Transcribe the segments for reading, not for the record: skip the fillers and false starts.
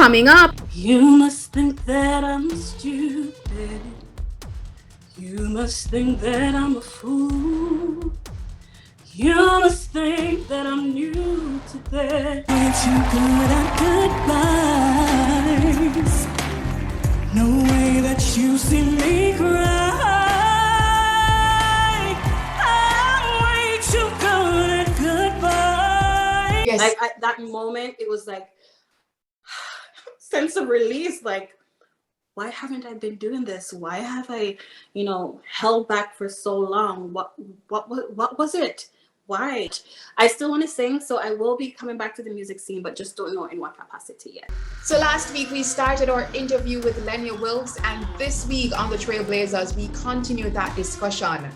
coming up. You must think that I'm stupid. You must think that I'm a fool. You must think that I'm new to that. Ain't you good at goodbyes? No way that you see me cry. I'm way too good at goodbyes. Yes. Like at that moment, it was like sense of release. Like, why haven't I been doing this? Why have I, held back for so long? What was it? Why? I still want to sing, so I will be coming back to the music scene, but just don't know in what capacity yet. So last week we started our interview with LENYA WILKS, and this week on the Trailblazers we continue that discussion.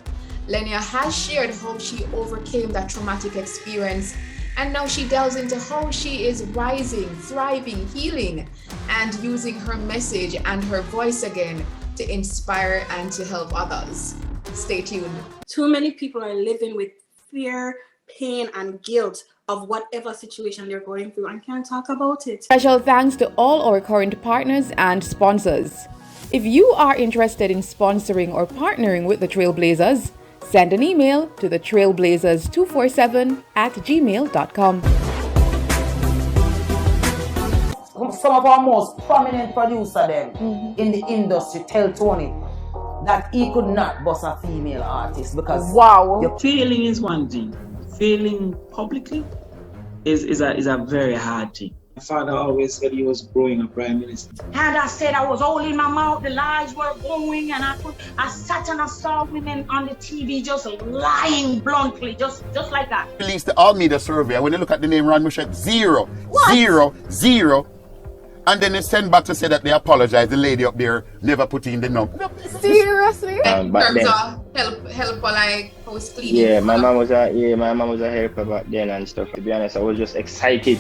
LENYA has shared how she overcame that traumatic experience, and now she delves into how she is rising, thriving, healing, and using her message and her voice again to inspire and to help others. Stay tuned. Too many people are living with fear, pain, and guilt of whatever situation they're going through and can't talk about it. Special thanks to all our current partners and sponsors. If you are interested in sponsoring or partnering with the Trailblazers, send an email to the trailblazers247@gmail.com. Some of our most prominent producer them in the industry tell Tony that he could not bust a female artist because Failing is one thing. Failing publicly is a very hard thing. My father always said he was growing a prime minister. And I said I was holding my mouth, the lies were going, and I sat and I saw women on the TV just lying bluntly, just like that. Released the All Media survey, and when you look at the name Ron Mushet, 0, 0. And then they send back to say that they apologize. The lady up there never put in the number. Seriously? Back then, help like house cleaning. yeah, my mom was a helper back then and stuff. To be honest, I was just excited,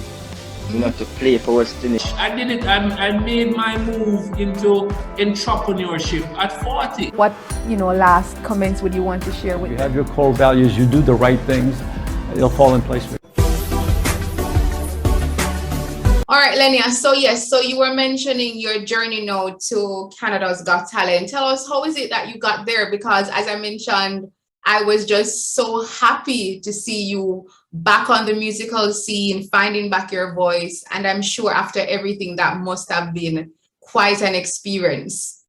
to play for West Indies. I did it. I made my move into entrepreneurship at 40. What, last comments would you want to share with You have your core values, you do the right things, it'll fall in place for you. All right, LENYA. So you were mentioning your journey now to Canada's Got Talent. Tell us, how is it that you got there? Because as I mentioned, I was just so happy to see you back on the musical scene, finding back your voice. And I'm sure after everything, that must have been quite an experience.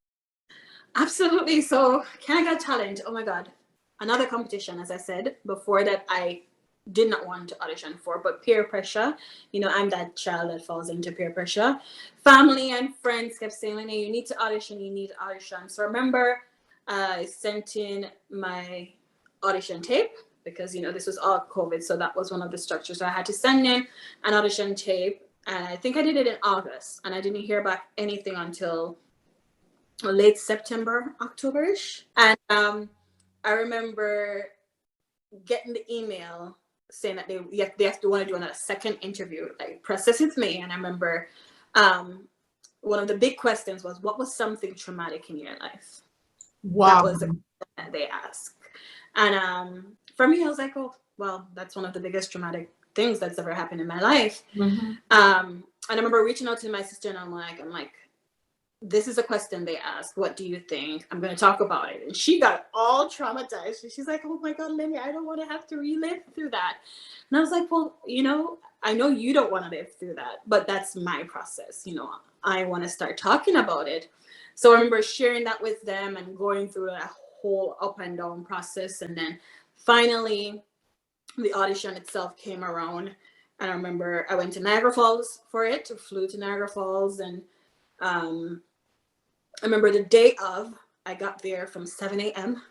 Absolutely. So Canada Got Talent, oh my God. Another competition, as I said before, that I did not want to audition for, but peer pressure, I'm that child that falls into peer pressure. Family and friends kept saying, "Lena, you need to audition, you need to audition." So I remember I sent in my audition tape because, this was all COVID. So that was one of the structures. So I had to send in an audition tape, and I think I did it in August, and I didn't hear back anything until late September, October-ish. And I remember getting the email saying that they have to want to do another second interview, like process with me. And I remember one of the big questions was, what was something traumatic in your life? Wow. That was the question that they asked. And for me, I was like, oh, well, that's one of the biggest traumatic things that's ever happened in my life. And I remember reaching out to my sister, and I'm like, this is a question they asked. What do you think? I'm going to talk about it. And she got all traumatized. She's like, oh my God, LENYA, I don't want to have to relive through that. And I was like, well, I know you don't want to live through that, but that's my process. I want to start talking about it. So I remember sharing that with them and going through that whole up and down process. And then finally, the audition itself came around. And I remember I went to Niagara Falls for it, flew to Niagara Falls, and I remember the day of, I got there from 7 a.m.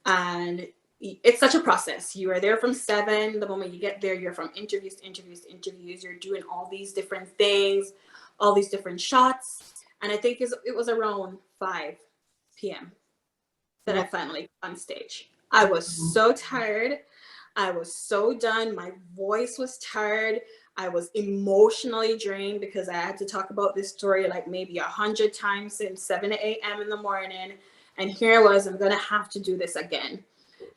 And it's such a process. You are there from 7. The moment you get there, you're from interviews to interviews to interviews. You're doing all these different things, all these different shots. And I think it was around 5 p.m. that I finally got on stage. I was so tired. I was so done. My voice was tired. I was emotionally drained because I had to talk about this story like maybe 100 times since 7 a.m. in the morning. And here I was, I'm going to have to do this again.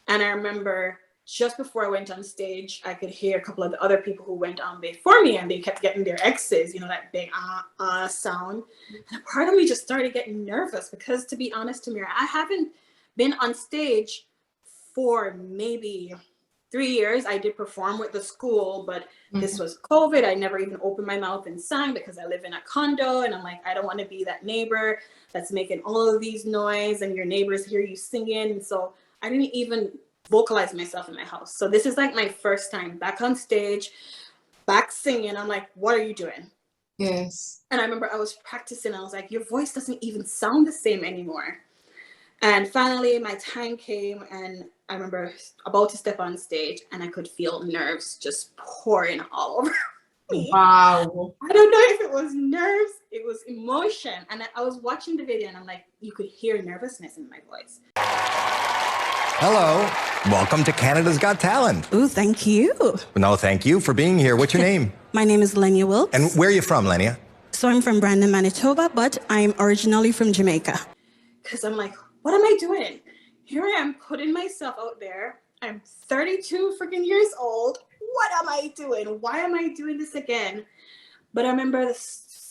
And I remember just before I went on stage, I could hear a couple of the other people who went on before me, and they kept getting their X's, you know, that big sound. And a part of me just started getting nervous because, to be honest, Tamira, I haven't been on stage for maybe 3 years. I did perform with the school, but this was COVID. I never even opened my mouth and sang because I live in a condo, and I'm like, I don't want to be that neighbor that's making all of these noise and your neighbors hear you singing. And so I didn't even vocalize myself in my house. So this is like my first time back on stage, back singing. I'm like, what are you doing? Yes. And I remember I was practicing. I was like, your voice doesn't even sound the same anymore. And finally my time came, and I remember about to step on stage, and I could feel nerves just pouring all over me. Wow. I don't know if it was nerves, it was emotion. And I was watching the video, and I'm like, you could hear nervousness in my voice. Hello. Welcome to Canada's Got Talent. Oh, thank you. No, thank you for being here. What's your name? My name is LENYA WILKS. And where are you from, Lenya? So I'm from Brandon, Manitoba, but I'm originally from Jamaica. Because I'm like, what am I doing? Here I am putting myself out there. I'm 32 freaking years old. What am I doing? Why am I doing this again? But I remember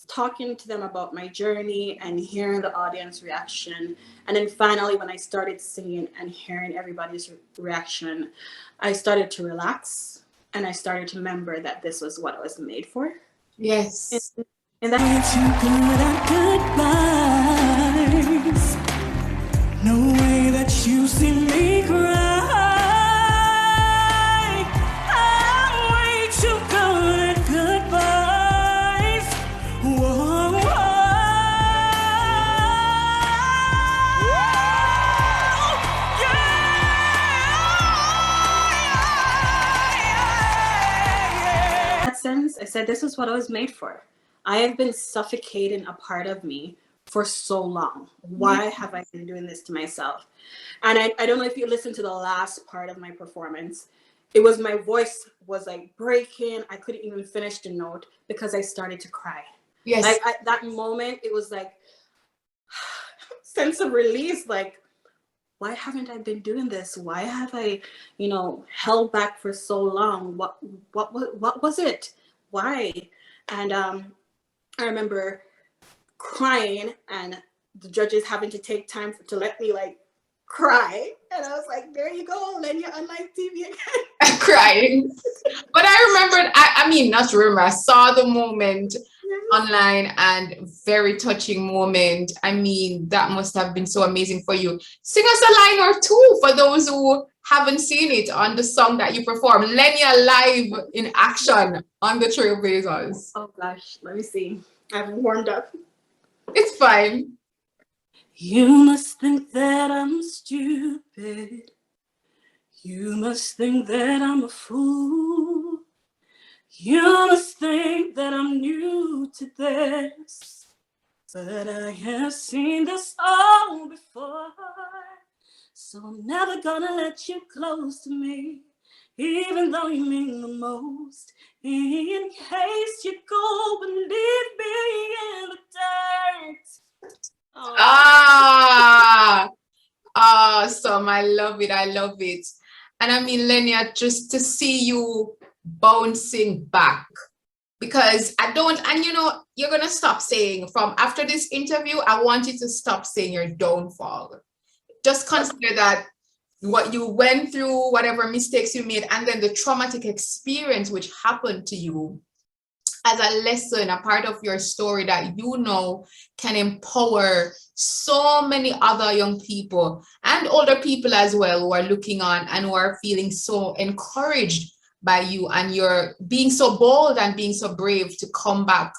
talking to them about my journey and hearing the audience reaction. And then finally, when I started singing and hearing everybody's reaction, I started to relax, and I started to remember that this was what I was made for. Yes. And goodbyes. No way that you see me cry. I'm way too good at goodbyes. Whoa, whoa. In that sense, I said, this is what I was made for. I have been suffocating a part of me for so long. Why have I been doing this to myself? And I don't know if you listened to the last part of my performance. It was, my voice was like breaking. I couldn't even finish the note because I started to cry. Yes. Like at that moment, it was like sense of release. Like, why haven't I been doing this? Why have I, held back for so long? What was it? Why? And I remember crying, and the judges having to take time to let me cry. And I was like, there you go, Lenya on live TV again. Crying. But I remembered, I saw the moment online, and very touching moment. That must have been so amazing for you. Sing us a line or two for those who haven't seen it on the song that you performed. Lenya live in action on the Trailblazers. Oh gosh, let me see. I've warmed up. It's fine. You must think that I'm stupid. You must think that I'm a fool. You must think that I'm new to this. But I have seen this all before. So I'm never gonna let you close to me, even though you mean the most. In case you go and leave me in the dirt. Awesome. I love it. And Lenya, just to see you bouncing back, because you're gonna stop saying, from after this interview, I want you to stop saying your downfall. Just consider that what you went through, whatever mistakes you made, and then the traumatic experience which happened to you as a lesson, a part of your story that can empower so many other young people and older people as well, who are looking on and who are feeling so encouraged by you, and you're being so bold and being so brave to come back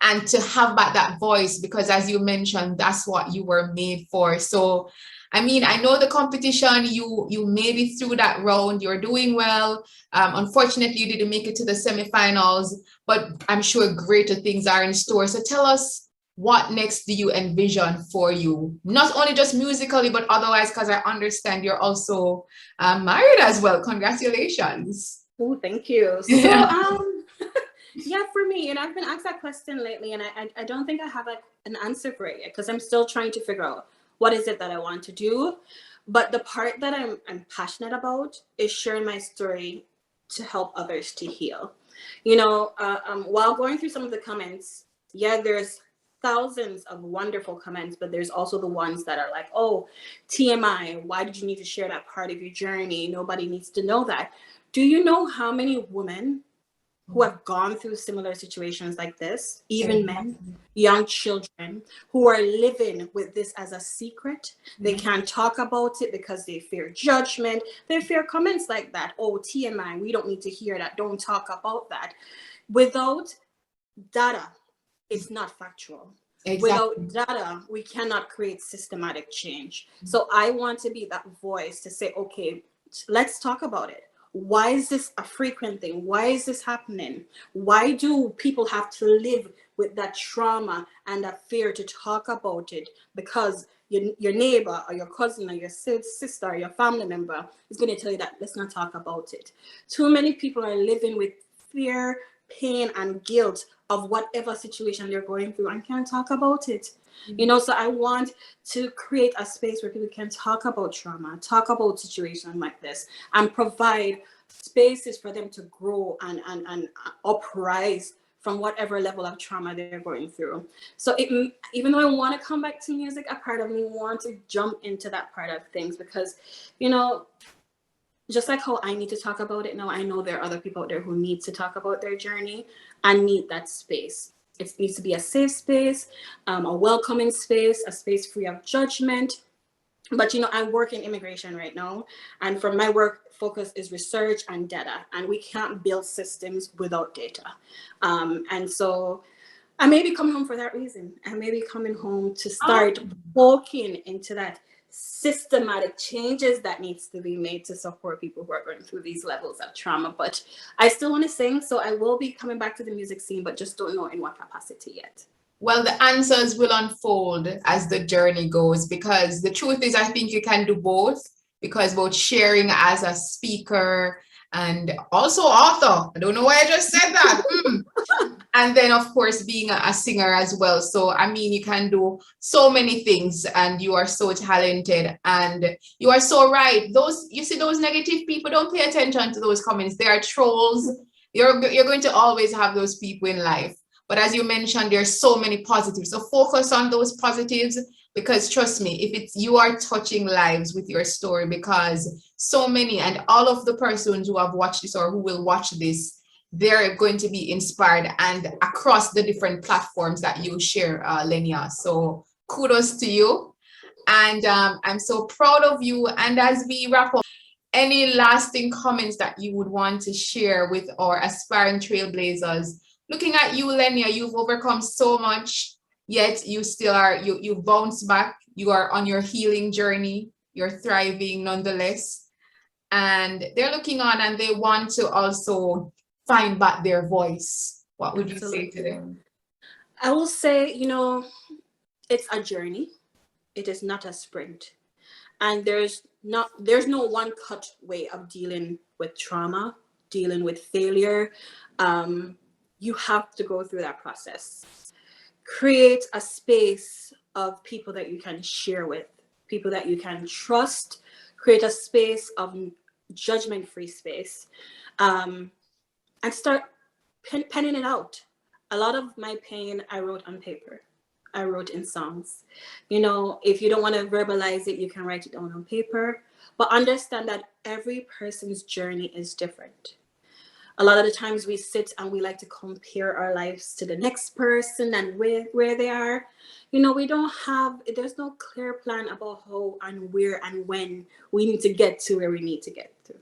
and to have back that voice, because as you mentioned, that's what you were made for. So I know the competition, you made it through that round. You're doing well. Unfortunately, you didn't make it to the semifinals, but I'm sure greater things are in store. So tell us, what next do you envision for you? Not only just musically, but otherwise, because I understand you're also married as well. Congratulations. Oh, thank you. So, yeah, for me, I've been asked that question lately, and I don't think I have an answer for it yet, because I'm still trying to figure out what is it that I want to do. But the part that I'm passionate about is sharing my story to help others to heal. You know, while going through some of the comments, yeah, there's thousands of wonderful comments, but there's also the ones that are like, oh, TMI, why did you need to share that part of your journey? Nobody needs to know that. Do you know how many women who have gone through similar situations like this, even men, young children, who are living with this as a secret? They can't talk about it because they fear judgment. They fear comments like that. Oh, TMI, we don't need to hear that. Don't talk about that. Without data, it's not factual. Exactly. Without data, we cannot create systematic change. So I want to be that voice to say, okay, let's talk about it. Why is this a frequent thing? Why is this happening? Why do people have to live with that trauma and that fear to talk about it? Because your neighbor or your cousin or your sister or your family member is going to tell you that let's not talk about it. Too many people are living with fear, pain, and guilt of whatever situation they're going through and can't talk about it. You know, so I want to create a space where people can talk about trauma, talk about situations like this, and provide spaces for them to grow and uprise from whatever level of trauma they're going through. So even though I want to come back to music, a part of me wants to jump into that part of things because, you know, just like how I need to talk about it now, I know there are other people out there who need to talk about their journey and need that space. It needs to be a safe space, a welcoming space, a space free of judgment. But, you know, I work in immigration right now. And from my work, focus is research and data. And we can't build systems without data. And so I may be coming home for that reason. I may be coming home to start walking into that systematic changes that needs to be made to support people who are going through these levels of trauma. But I still want to sing, so I will be coming back to the music scene, but just don't know in what capacity yet. Well, the answers will unfold as the journey goes, because the truth is I think you can do both, because both sharing as a speaker and also author, I don't know why I just said that. And then, of course, being a singer as well. So, I mean, you can do so many things and you are so talented and you are so right. You see those negative people, don't pay attention to those comments. They are trolls. You're going to always have those people in life. But as you mentioned, there's so many positives. So focus on those positives, because trust me, if you are touching lives with your story, because so many and all of the persons who have watched this or who will watch this, they're going to be inspired and across the different platforms that you share, Lenya. So kudos to you. And I'm so proud of you. And as we wrap up, any lasting comments that you would want to share with our aspiring trailblazers? Looking at you, Lenya, you've overcome so much, yet you still are, you bounce back. You are on your healing journey. You're thriving nonetheless. And they're looking on and they want to also find back their voice. What would you say to them? I will say, you know, it's a journey. It is not a sprint. And there's no one cut way of dealing with trauma, dealing with failure. You have to go through that process. Create a space of people that you can share with, people that you can trust. Create a space of judgment-free space. And start penning it out. A lot of my pain I wrote on paper. I wrote in songs. You know, if you don't want to verbalize it, you can write it down on paper. But understand that every person's journey is different. A lot of the times we sit and we like to compare our lives to the next person and where they are. You know, there's no clear plan about how and where and when we need to get to where we need to get to.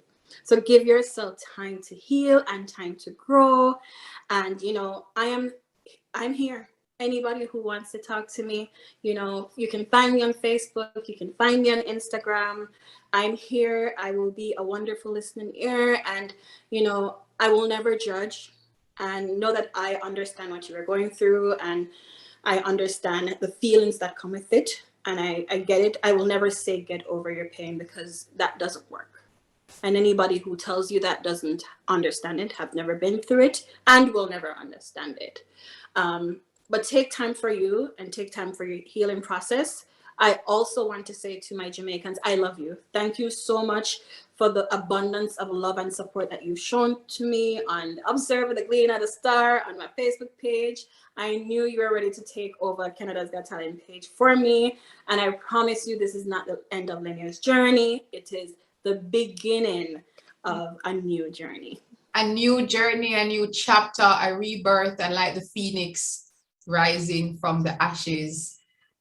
So give yourself time to heal and time to grow. And, you know, I'm here. Anybody who wants to talk to me, you know, you can find me on Facebook. You can find me on Instagram. I'm here. I will be a wonderful listening ear. And, you know, I will never judge, and know that I understand what you are going through. And I understand the feelings that come with it. And I get it. I will never say get over your pain, because that doesn't work. And anybody who tells you that doesn't understand it, have never been through it, and will never understand it. But take time for you and take time for your healing process. I also want to say to my Jamaicans, I love you. Thank you so much for the abundance of love and support that you've shown to me on Observer, the Glean at the Star, on my Facebook page. I knew you were ready to take over Canada's Got Talent page for me. And I promise you, this is not the end of Lenya's journey. It is the beginning of a new journey. A new journey, a new chapter, a rebirth, and like the phoenix rising from the ashes.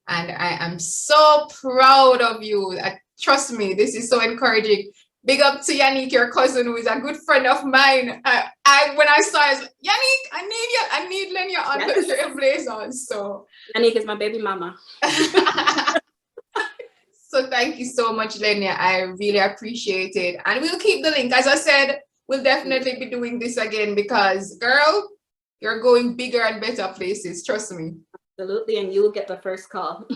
And I am so proud of you. Trust me, this is so encouraging. Big up to Yannick, your cousin, who is a good friend of mine. When I saw it, I was like, Yannick, I need Lenya on the Trailblazers. So Yannick is my baby mama. So thank you so much, Lenya. I really appreciate it. And we'll keep the link. As I said, we'll definitely be doing this again because, girl, you're going bigger and better places. Trust me. Absolutely. And you'll get the first call.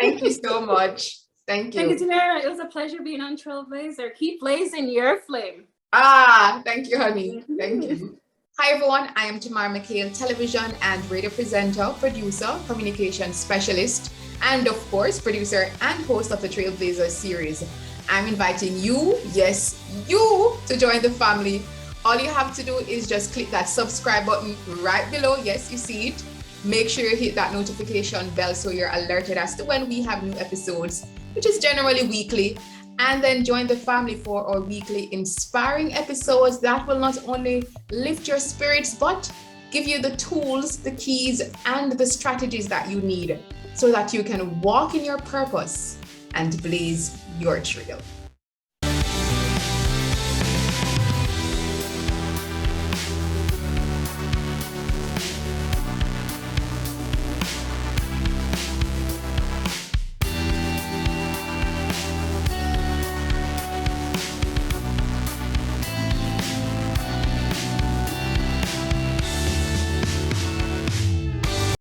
Thank you so much. Thank you. Thank you, Tamara. It was a pleasure being on Trailblazer. Keep blazing your flame. Thank you, honey. Thank you. Hi, everyone. I am Tamara McHale, television and radio presenter, producer, communication specialist, and of course, producer and host of the Trailblazers series. I'm inviting you, yes, you, to join the family. All you have to do is just click that subscribe button right below. Yes, you see it. Make sure you hit that notification bell so you're alerted as to when we have new episodes, which is generally weekly. And then join the family for our weekly inspiring episodes that will not only lift your spirits, but give you the tools, the keys, and the strategies that you need so that you can walk in your purpose and blaze your trail.